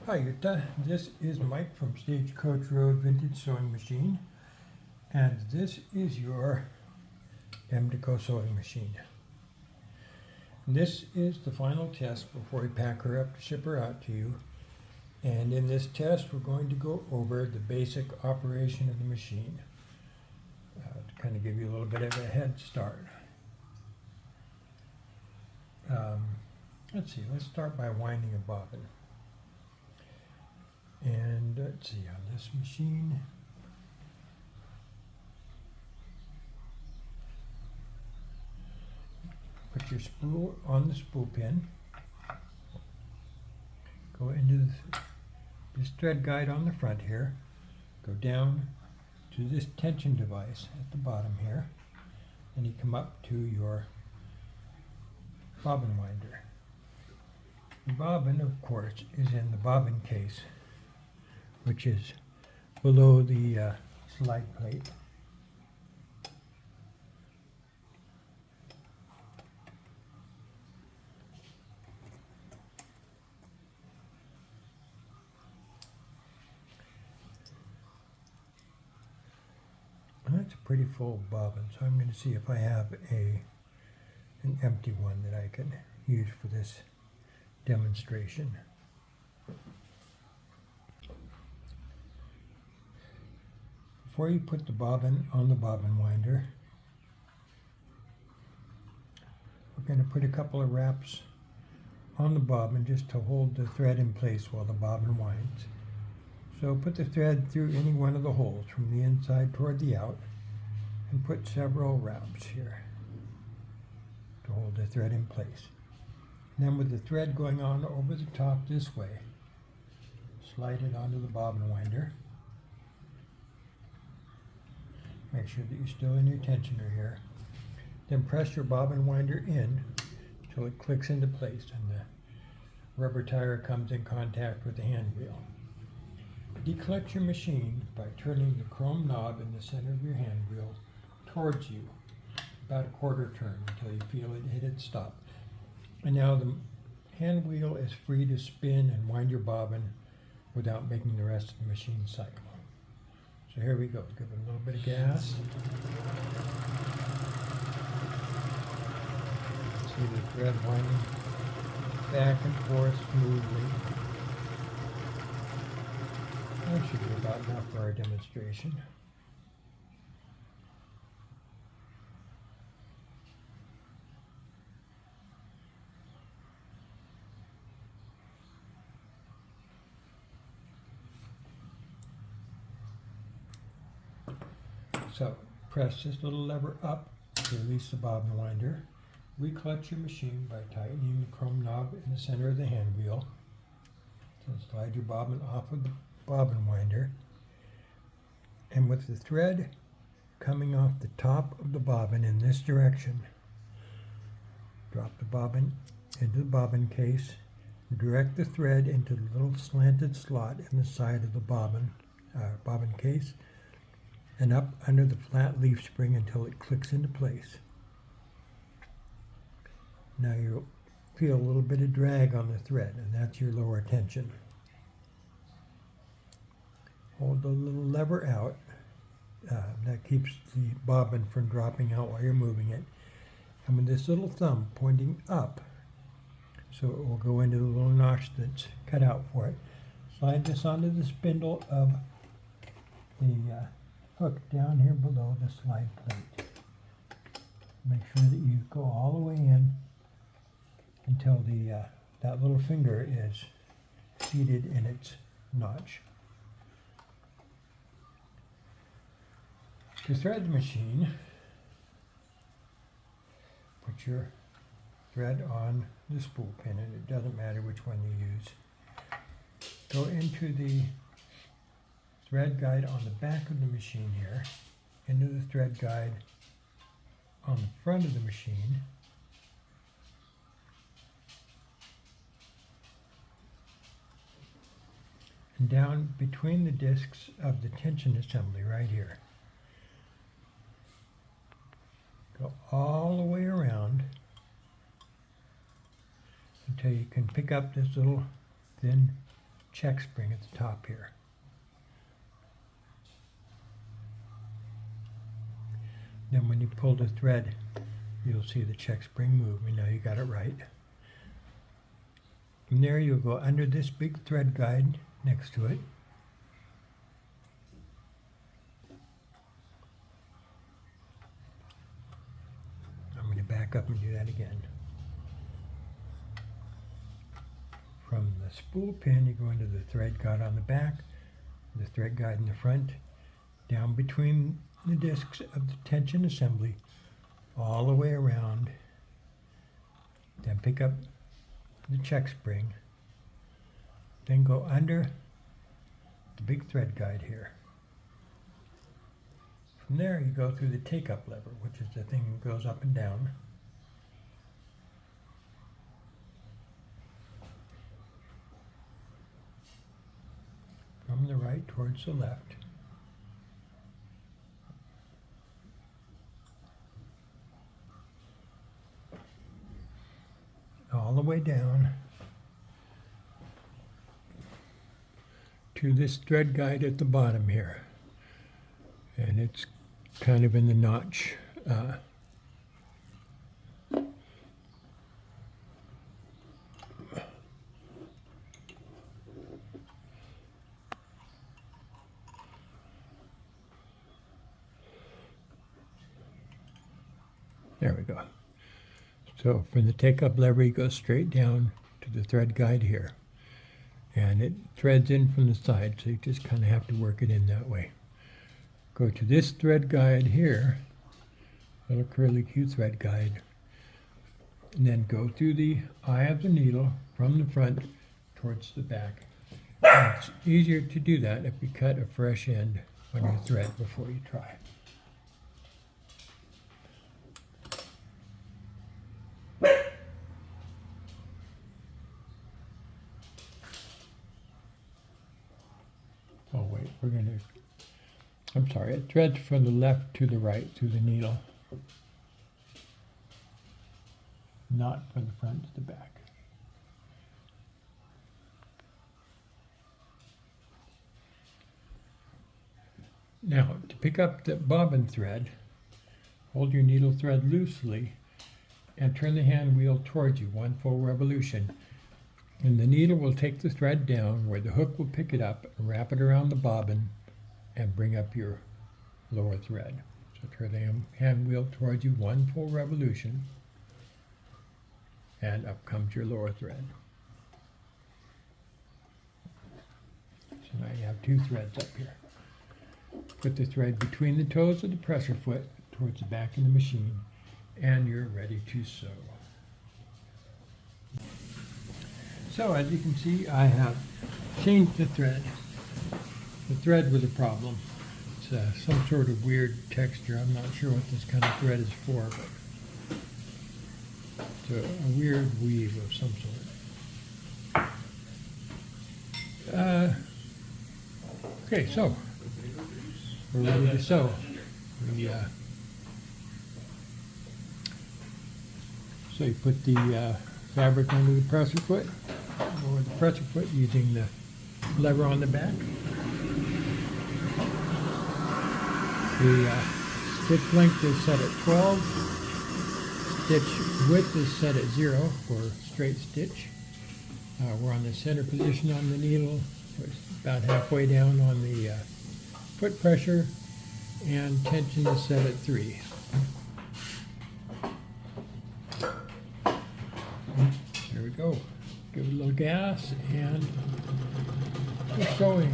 Hi Jutta, this is Mike from Stagecoach Road Vintage Sewing Machine, and this is your Emdeko sewing machine. This is the final test before we pack her up to ship her out to you, and in this test we're going to go over the basic operation of the machine to kind of give you a little bit of a head start. Let's start by winding a bobbin. And let's see, on this machine, put your spool on the spool pin, go into this thread guide on the front here, go down to this tension device at the bottom here, and you come up to your bobbin winder. The bobbin, of course, is in the bobbin case, which is below the slide plate. And that's a pretty full bobbin, so I'm going to see if I have an empty one that I can use for this demonstration. Before you put the bobbin on the bobbin winder, we're going to put a couple of wraps on the bobbin just to hold the thread in place while the bobbin winds. So put the thread through any one of the holes from the inside toward the out and put several wraps here to hold the thread in place. And then with the thread going on over the top this way, slide it onto the bobbin winder. Make sure that you're still in your tensioner here. Then press your bobbin winder in until it clicks into place and the rubber tire comes in contact with the hand wheel. Declutch your machine by turning the chrome knob in the center of your hand wheel towards you about a quarter turn until you feel it hit its stop. And now the hand wheel is free to spin and wind your bobbin without making the rest of the machine cycle. So here we go. Give it a little bit of gas. See the thread winding back and forth smoothly. That should be about enough for our demonstration. So press this little lever up to release the bobbin winder. Reclutch your machine by tightening the chrome knob in the center of the hand wheel. Then slide your bobbin off of the bobbin winder. And with the thread coming off the top of the bobbin in this direction, drop the bobbin into the bobbin case. Direct the thread into the little slanted slot in the side of the bobbin case, and up under the flat leaf spring until it clicks into place. Now you'll feel a little bit of drag on the thread, and that's your lower tension. Hold the little lever out. That keeps the bobbin from dropping out while you're moving it. And with this little thumb pointing up, so it will go into the little notch that's cut out for it, slide this onto the spindle of the hook down here below the slide plate. Make sure that you go all the way in until that little finger is seated in its notch. To thread the machine, put your thread on the spool pin, and it doesn't matter which one you use. Go into the thread guide on the back of the machine here, into the thread guide on the front of the machine, and down between the discs of the tension assembly right here. Go all the way around until you can pick up this little thin check spring at the top here. Then when you pull the thread, you'll see the check spring move. And now you got it right. From there, you'll go under this big thread guide next to it. I'm going to back up and do that again. From the spool pin, you go into the thread guide on the back, the thread guide in the front, down between the discs of the tension assembly, all the way around. Then pick up the check spring, then go under the big thread guide here. From there, you go through the take-up lever, which is the thing that goes up and down. From the right towards the left. All the way down to this thread guide at the bottom here. And it's kind of in the notch. There we go. So from the take-up lever, you go straight down to the thread guide here. And it threads in from the side, so you just kind of have to work it in that way. Go to this thread guide here, little curly Q thread guide, and then go through the eye of the needle from the front towards the back. And it's easier to do that if you cut a fresh end on your thread before you try. Oh wait, we're going to, I'm sorry, it threads from the left to the right through the needle, not from the front to the back. Now, to pick up the bobbin thread, hold your needle thread loosely and turn the hand wheel towards you, one full revolution. And the needle will take the thread down where the hook will pick it up, wrap it around the bobbin, and bring up your lower thread. So turn the hand wheel towards you, one full revolution, and up comes your lower thread. So now you have two threads up here. Put the thread between the toes of the presser foot towards the back of the machine, and you're ready to sew. So as you can see, I have changed the thread. The thread was a problem. It's some sort of weird texture. I'm not sure what this kind of thread is for, but it's a weird weave of some sort. Okay, so we're ready to sew. So you put the fabric under the presser foot, lower the presser foot using the lever on the back. The stitch length is set at 12. Stitch width is set at 0 for straight stitch. We're on the center position on the needle. It's about halfway down on the foot pressure, and tension is set at 3. There we go. Give it a little gas, and we're sewing.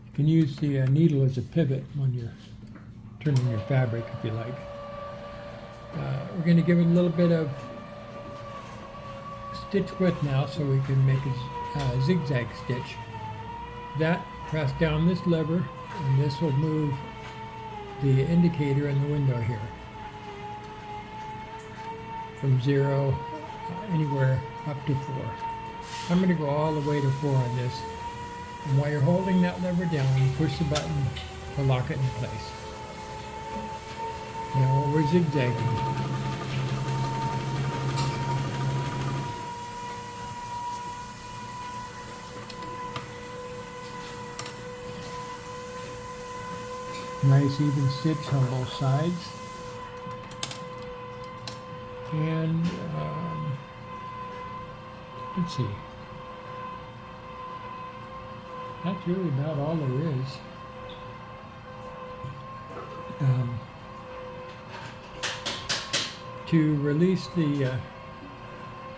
You can use the needle as a pivot when you're turning your fabric, if you like. We're going to give it a little bit of stitch width now so we can make a zigzag stitch. That, press down this lever, and this will move the indicator in the window here from 0 anywhere up to 4. I'm going to go all the way to 4 on this. And while you're holding that lever down, you push the button to lock it in place. zigzagging. Nice even stitch on both sides. And let's see. That's really about all there is. To release the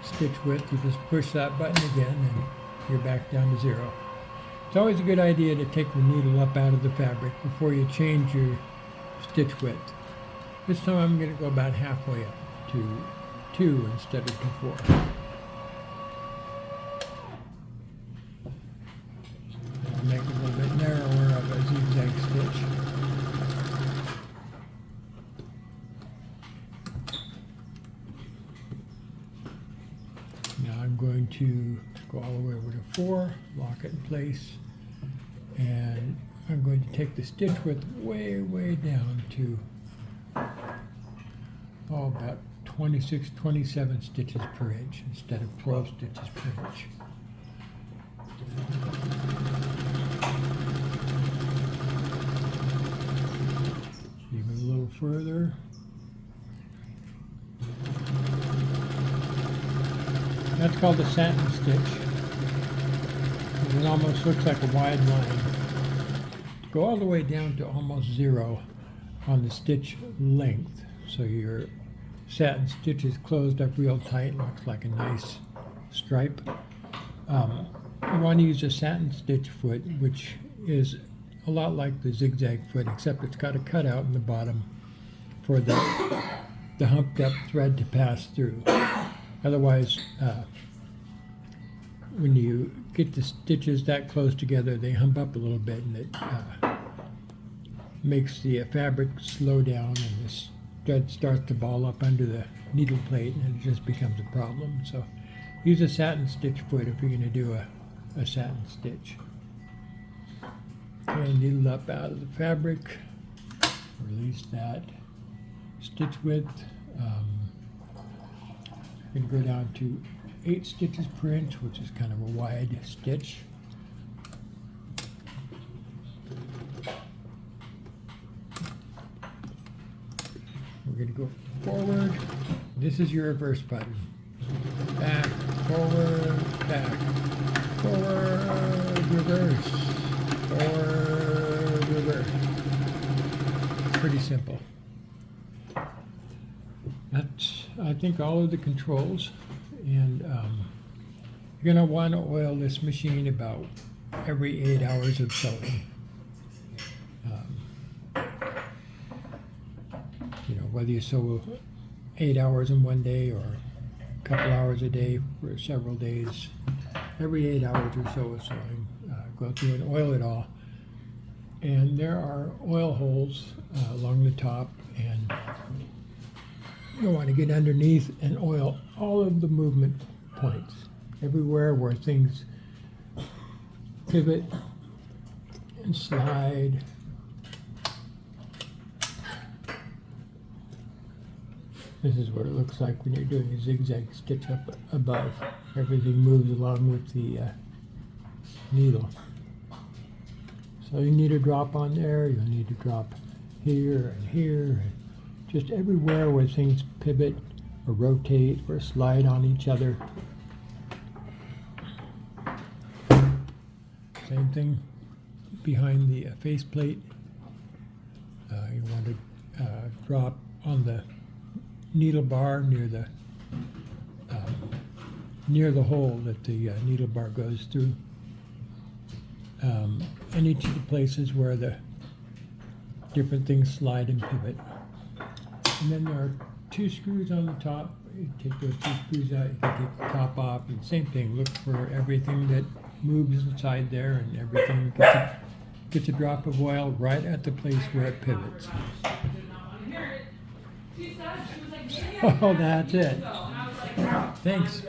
stitch width, you just push that button again and you're back down to 0. It's always a good idea to take the needle up out of the fabric before you change your stitch width. This time I'm going to go about halfway up to 2 instead of to 4. I'll make it a little bit narrower of a zigzag stitch. Now I'm going to go all the way over to 4, lock it in place, and I'm going to take the stitch width way, way down to about 26, 27 stitches per inch instead of 12 stitches per inch. Even a little further. That's called a satin stitch. And it almost looks like a wide line. Go all the way down to almost 0 on the stitch length. So your satin stitch is closed up real tight, looks like a nice stripe. You want to use a satin stitch foot, which is a lot like the zigzag foot, except it's got a cutout in the bottom for the humped up thread to pass through. Otherwise, when you get the stitches that close together, they hump up a little bit, and it makes the fabric slow down, and the thread starts to ball up under the needle plate, and it just becomes a problem. So use a satin stitch foot if you're going to do a satin stitch. Okay, needle up out of the fabric, release that stitch width. You can go down to 8 stitches per inch, which is kind of a wide stitch. We're going to go forward. This is your reverse button. Back, forward, back, forward, reverse, forward, reverse. Pretty simple. That's, I think, all of the controls. And you're going to want to oil this machine about every 8 hours of sewing. You know, whether you sew 8 hours in one day or a couple hours a day for several days, every 8 hours or so of sewing, go through and oil it all. And there are oil holes along the top, and you want to get underneath and oil all of the movement points, everywhere where things pivot and slide. This is what it looks like when you're doing a zigzag stitch up above. Everything moves along with the needle. So you need a drop on there, you'll need to drop here and here, and just everywhere where things pivot or rotate or slide on each other. Same thing behind the faceplate. You want to drop on the needle bar near the hole that the needle bar goes through. And each of the places where the different things slide and pivot. And then there are 2 screws on the top. You take those 2 screws out, you can take the top off, and same thing, look for everything that moves inside there, and everything gets a drop of oil right at the place where it pivots. Oh, that's it. Thanks.